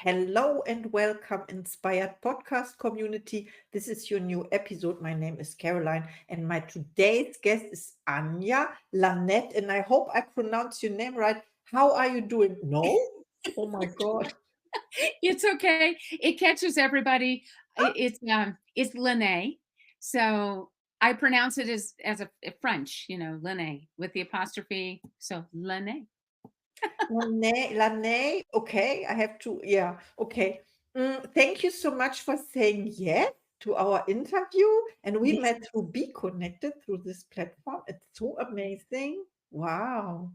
Hello and welcome, Inspired Podcast community. This is your new episode. My name is Caroline, and my today's guest is Anya Lanette, and I hope I pronounce your name right. How are you doing? No? Oh my God. It's okay. It catches everybody. It's Lene. So I pronounce it as a French, Lene with the apostrophe. So Lene. Lane, okay, I have to, yeah, okay. Thank you so much for saying yes to our interview. And we Yes. met through Be Connected through this platform. It's so amazing. Wow.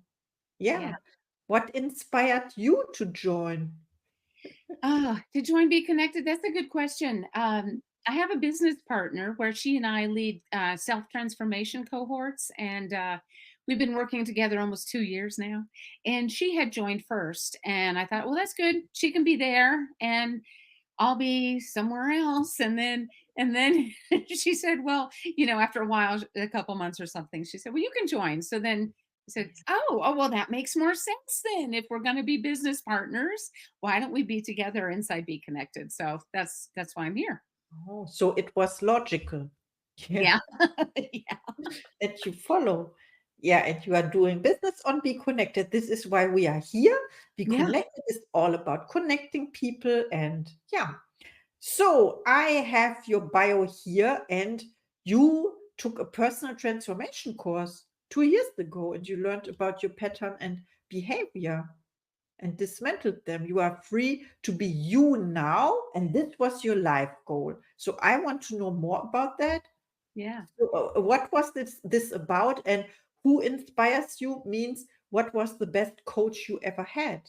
Yeah. Yeah. What inspired you to join? To join Be Connected, that's a good question. I have a business partner where she and I lead self transformation cohorts, and we've been working together almost 2 years now. And she had joined first, and I thought, well, that's good. She can be there, and I'll be somewhere else. And then she said, well, after a while, a couple months or something, she said, well, you can join. So then I said, oh, well, that makes more sense then. If we're going to be business partners, why don't we be together inside Be Connected? So that's why I'm here. Oh, so it was logical. Yeah, Yeah. Yeah. that you follow. Yeah, and you are doing business on Be Connected. This is why we are here. Be Yeah. Connected is all about connecting people. And yeah, so I have your bio here, and you took a personal transformation course 2 years ago, and you learned about your pattern and behavior and dismantled them. You are free to be you now, and this was your life goal. So I want to know more about that. Yeah. So, what was this about, and who inspires you? Means what was the best coach you ever had?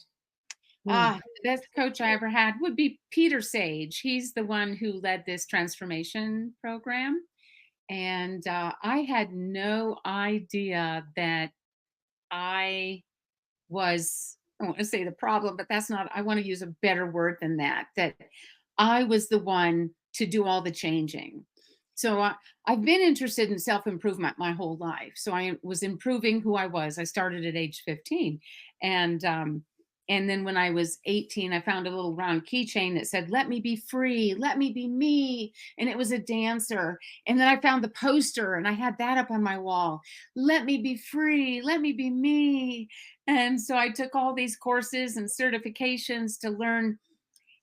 Hmm. The best coach I ever had would be Peter Sage. He's the one who led this transformation program. And I had no idea that I was, I want to say the problem, but that's not, I want to use a better word than that, that I was the one to do all the changing. So I've been interested in self improvement my whole life. So I was improving who I was. I started at age 15. And, and then when I was 18, I found a little round keychain that said, let me be free, let me be me. And it was a dancer. And then I found the poster and I had that up on my wall. Let me be free, let me be me. And so I took all these courses and certifications to learn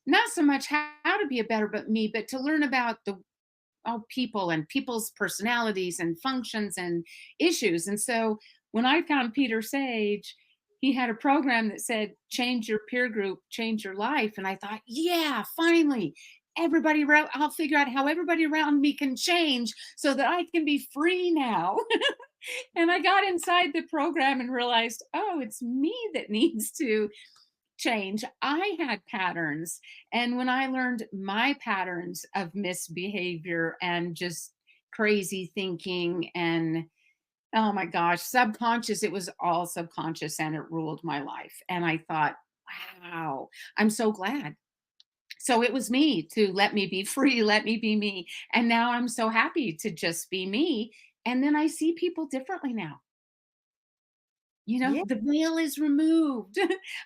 not so much how to be a better but me, but to learn about the people and people's personalities and functions and issues. And so when I found Peter Sage, he had a program that said, change your peer group, change your life. And I thought, yeah, finally, I'll figure out how everybody around me can change so that I can be free now. And I got inside the program and realized, oh, it's me that needs to change. I had patterns. And when I learned my patterns of misbehavior and just crazy thinking and oh my gosh, subconscious, it was all subconscious and it ruled my life. And I thought, wow, I'm so glad. So it was me to let me be free, let me be me. And now I'm so happy to just be me. And then I see people differently now. Yeah. The veil is removed.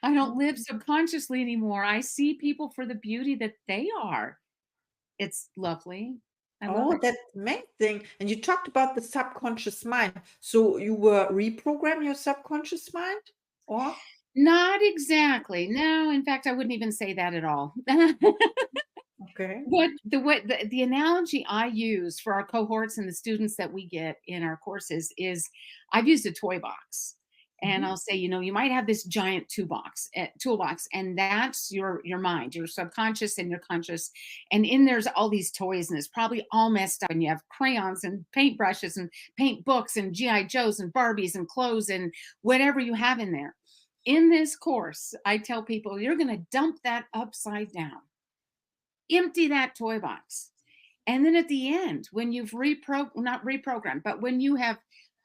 I don't live subconsciously anymore. I see people for the beauty that they are. It's lovely. I love Oh, it. that's amazing. And you talked about the subconscious mind. So you were reprogram your subconscious mind? Or Not exactly. No, in fact, I wouldn't even say that at all. okay. The analogy I use for our cohorts and the students that we get in our courses is I've used a toy box. And Mhm. I'll say, you might have this giant toolbox, and that's your mind, your subconscious and your conscious. And in there's all these toys, and it's probably all messed up. And you have crayons and paintbrushes and paint books and GI Joes and Barbies and clothes and whatever you have in there. In this course, I tell people you're going to dump that upside down, empty that toy box. And then at the end, when you've not reprogrammed, but when you have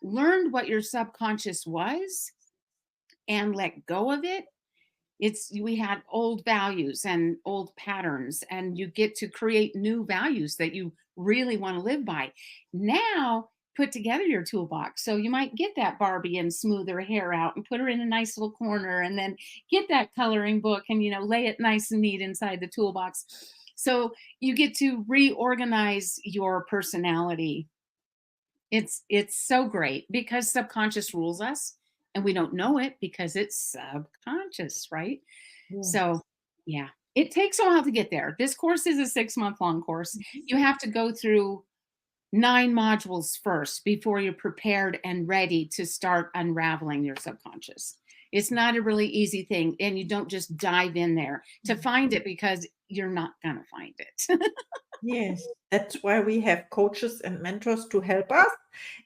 learned what your subconscious was and let go of it, we had old values and old patterns, and you get to create new values that you really want to live by. Now put together your toolbox. So you might get that Barbie and smooth her hair out and put her in a nice little corner, and then get that coloring book and, lay it nice and neat inside the toolbox. So you get to reorganize your personality. It's so great because subconscious rules us, and we don't know it because it's subconscious, right? Yeah. So, yeah, it takes a while to get there. This course is a 6-month long course. Mhm. You have to go through 9 modules first before you're prepared and ready to start unraveling your subconscious. It's not a really easy thing, and you don't just dive in there to find it, because you're not gonna find it. Yes, that's why we have coaches and mentors to help us.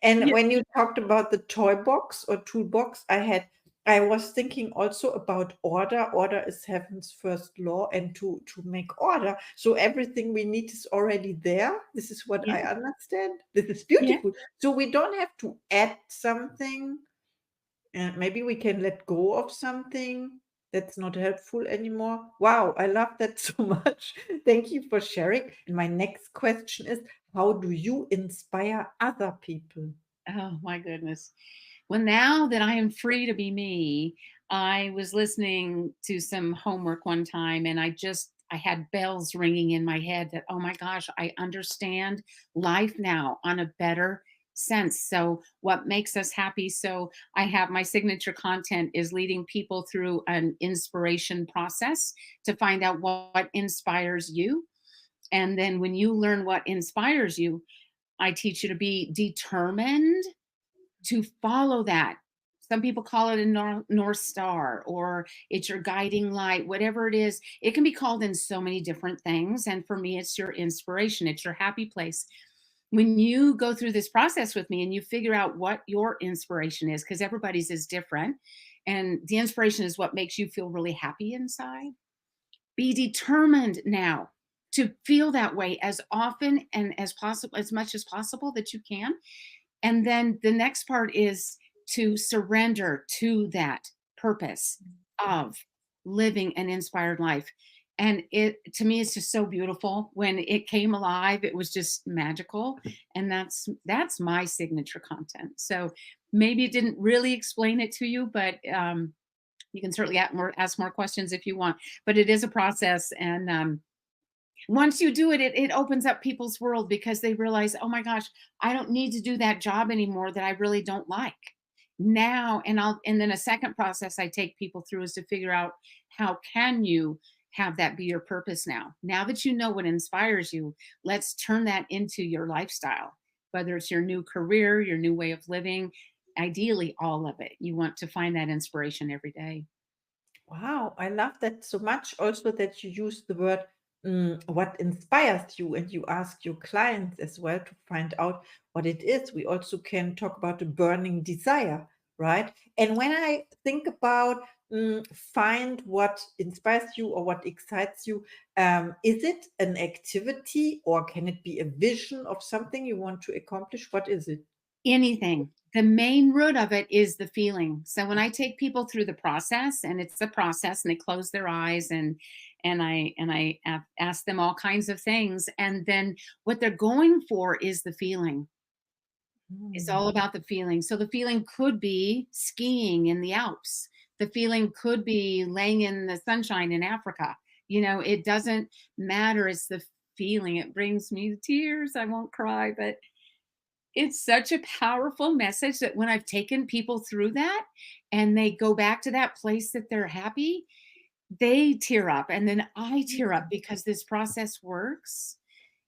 And Yeah, when you talked about the toy box or toolbox, I was thinking also about order. Order is heaven's first law, and to make order. So everything we need is already there. This is what yeah, I understand. This is yeah. beautiful. So we don't have to add something, and maybe we can let go of something that's not helpful anymore. Wow, I love that so much. Thank you for sharing. And my next question is, how do you inspire other people? Oh my goodness. Well, now that I am free to be me, I was listening to some homework one time, and I had bells ringing in my head that, oh my gosh, I understand life now on a better sense. So, what makes us happy? So, I have my signature content is leading people through an inspiration process to find out what inspires you. And then, when you learn what inspires you, I teach you to be determined to follow that. Some people call it a North Star, or it's your guiding light, whatever it is. It can be called in so many different things. And for me, it's your inspiration, it's your happy place. When you go through this process with me and you figure out what your inspiration is, because everybody's is different, and the inspiration is what makes you feel really happy inside, be determined now to feel that way as often and as possible, as much as possible that you can. And then the next part is to surrender to that purpose of living an inspired life. And it, to me, it's just so beautiful. When it came alive, it was just magical. And that's my signature content. So maybe it didn't really explain it to you, but you can certainly ask more questions if you want. But it is a process, and once you do it, it opens up people's world, because they realize, oh my gosh, I don't need to do that job anymore that I really don't like now. And then a second process I take people through is to figure out, how can you have that be your purpose now that you know what inspires you. Let's turn that into your lifestyle, whether it's your new career, your new way of living. Ideally, all of it. You want to find that inspiration every day. Wow, I love that so much. Also, that you use the word, what inspires you, and you ask your clients as well to find out what it is. We also can talk about a burning desire, right? And when I think about, find what inspires you or what excites you, is it an activity, or can it be a vision of something you want to accomplish? What is it? Anything. The main root of it is the feeling. So when I take people through the process, and it's a process, and they close their eyes, and I ask them all kinds of things, and then what they're going for is the feeling. It's Mm, all about the feeling. So the feeling could be skiing in the Alps. The feeling could be laying in the sunshine in Africa. It doesn't matter. It's the feeling. It brings me to tears. I won't cry, but it's such a powerful message that when I've taken people through that and they go back to that place that they're happy, they tear up, and then I tear up, mm, because this process works.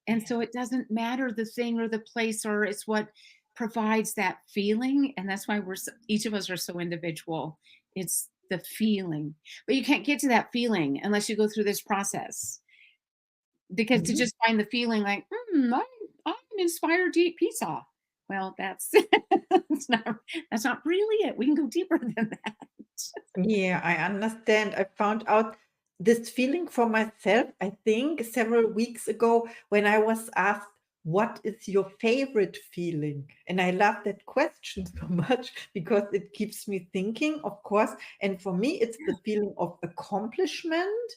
And yeah. so it doesn't matter the thing or the place, or it's what provides that feeling. And that's why each of us are so individual. It's the feeling. But you can't get to that feeling unless you go through this process. Because to Mhm. just find the feeling like, I'm inspired to eat pizza. Well, that's not really it. We can go deeper than that. Yeah, I understand. I found out this feeling for myself, I think, several weeks ago when I was asked, what is your favorite feeling? And I love that question so much because it keeps me thinking, of course. And for me, it's the feeling of accomplishment,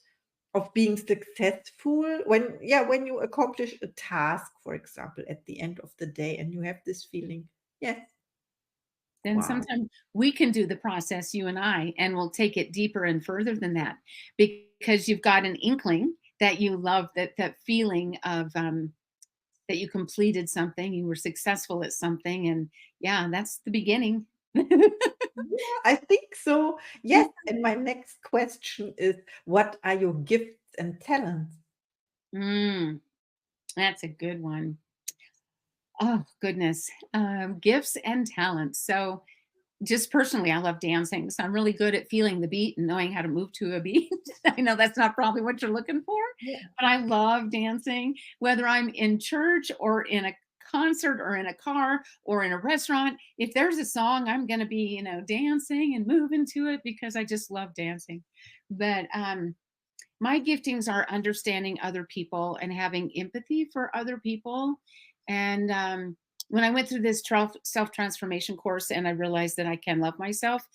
of being successful when you accomplish a task, for example, at the end of the day, and you have this feeling, yes, Then wow. sometimes we can do the process, you and I, and we'll take it deeper and further than that because you've got an inkling that you love that feeling of that you completed something, you were successful at something, and yeah, that's the beginning. Yeah, I think so. Yes, and my next question is, what are your gifts and talents? Mm, that's a good one. Oh goodness, gifts and talents. So just personally, I love dancing, so I'm really good at feeling the beat and knowing how to move to a beat. I know that's not probably what you're looking for, Yeah. but I love dancing, whether I'm in church or in a concert or in a car or in a restaurant. If there's a song, I'm going to be, dancing and moving to it because I just love dancing. But my giftings are understanding other people and having empathy for other people. And when I went through this self transformation course and I realized that I can love myself,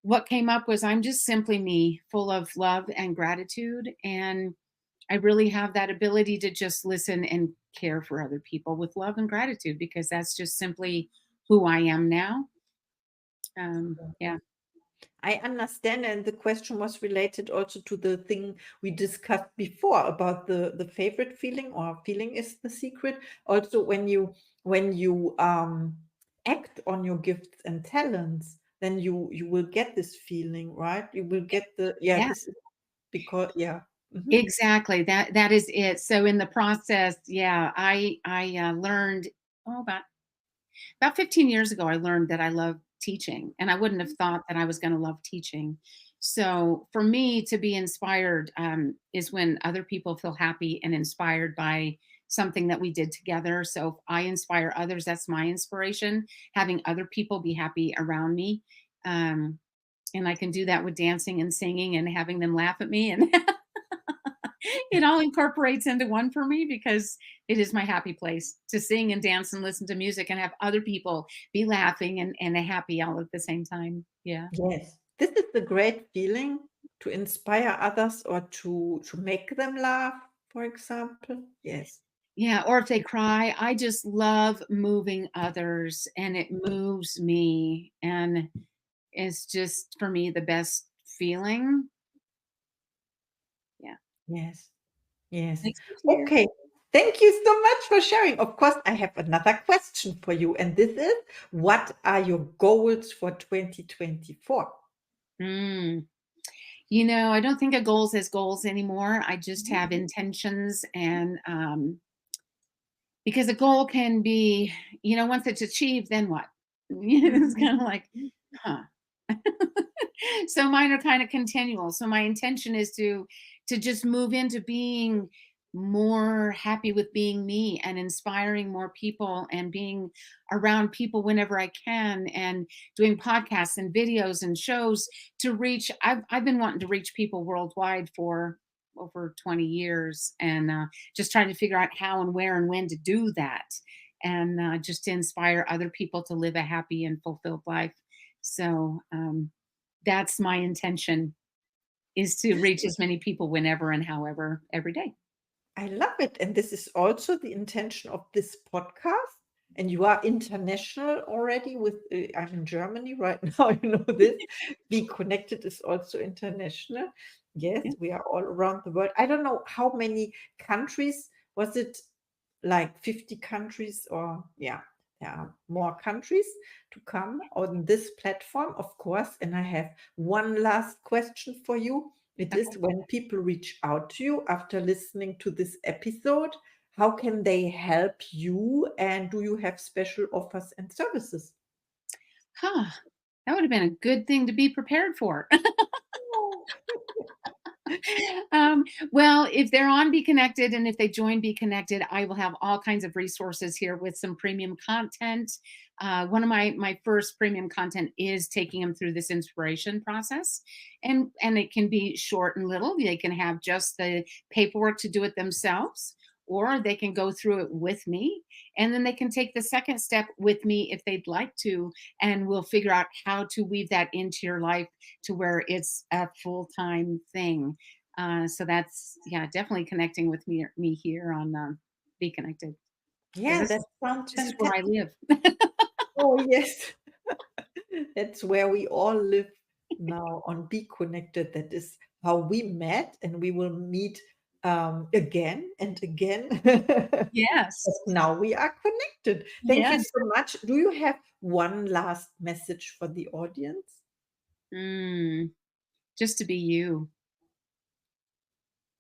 what came up was I'm just simply me, full of love and gratitude. And I really have that ability to just listen and care for other people with love and gratitude because that's just simply who I am now. Yeah. I understand, and the question was related also to the thing we discussed before about the favorite feeling, or feeling is the secret. Also, when you act on your gifts and talents, then you will get this feeling, right? You will get the, yeah, Yeah. this is because, yeah. Mhm. Exactly. That is it. So in the process, yeah, I learned about 15 years ago. I learned that I love teaching, and I wouldn't have thought that I was going to love teaching. So for me to be inspired is when other people feel happy and inspired by something that we did together. So if I inspire others, that's my inspiration. Having other people be happy around me. Um, and I can do that with dancing and singing and having them laugh at me and it all incorporates into one for me because it is my happy place to sing and dance and listen to music and have other people be laughing and happy all at the same time. Yeah. Yes, this is the great feeling, to inspire others or to make them laugh, for example. Yes. Yeah. Or if they cry, I just love moving others and it moves me. And it's just for me the best feeling. Yeah. Yes. Yes. Makes me tear. Okay. Thank you so much for sharing. Of course, I have another question for you, and this is, what are your goals for 2024? Mm. I don't think of goals as goals anymore. I just Mhm. have intentions and because a goal can be, once it's achieved, then what? It's kind of like, huh. So mine are kind of continual. So my intention is to just move into being more happy with being me and inspiring more people and being around people whenever I can and doing podcasts and videos and shows to reach. I've been wanting to reach people worldwide for over 20 years and just trying to figure out how and where and when to do that and just to inspire other people to live a happy and fulfilled life. So that's my intention is to reach as many people whenever and however every day. I love it. And this is also the intention of this podcast. And you are international already with, I'm in Germany right now, you know this. Be Connected is also international. Yes, Yeah. we are all around the world. I don't know how many countries, was it like 50 countries, or yeah, there are more countries to come on this platform, of course. And I have one last question for you. It is, Okay. when people reach out to you after listening to this episode, how can they help you? And do you have special offers and services? Huh. That would have been a good thing to be prepared for. Oh. um, well, if they're on Be Connected and if they join Be Connected, I will have all kinds of resources here with some premium content. One of my first premium content is taking them through this inspiration process, and it can be short and little. They can have just the paperwork to do it themselves, or they can go through it with me, and then they can take the second step with me if they'd like to, and we'll figure out how to weave that into your life to where it's a full-time thing. So that's, yeah, definitely connecting with me here on Be Connected, because Yeah, that sounds this is where I fantastic. live. Oh, yes. That's where we all live now on Be Connected. That is how we met, and we will meet again and again. But Yes. now we are connected. Thank you Yes. so much. Do you have one last message for the audience? Mm, just to be you.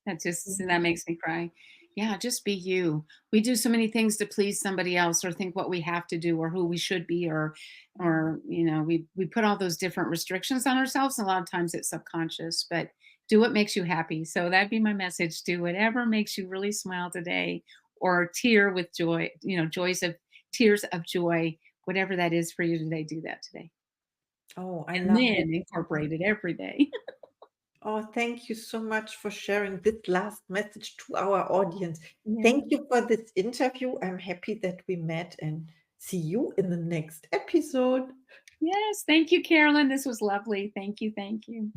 That makes me cry. Yeah, just be you. We do so many things to please somebody else or think what we have to do or who we should be or we put all those different restrictions on ourselves. And a lot of times it's subconscious, but do what makes you happy. So that'd be my message. Do whatever makes you really smile today or tear with joy, joys of tears of joy, whatever that is for you today, do that today. Oh, I And love that. then incorporate it every day. Oh, thank you so much for sharing this last message to our audience. Yeah. Thank you for this interview. I'm happy that we met and see you in the next episode. Yes. Thank you, Carolyn. This was lovely. Thank you. Thank you.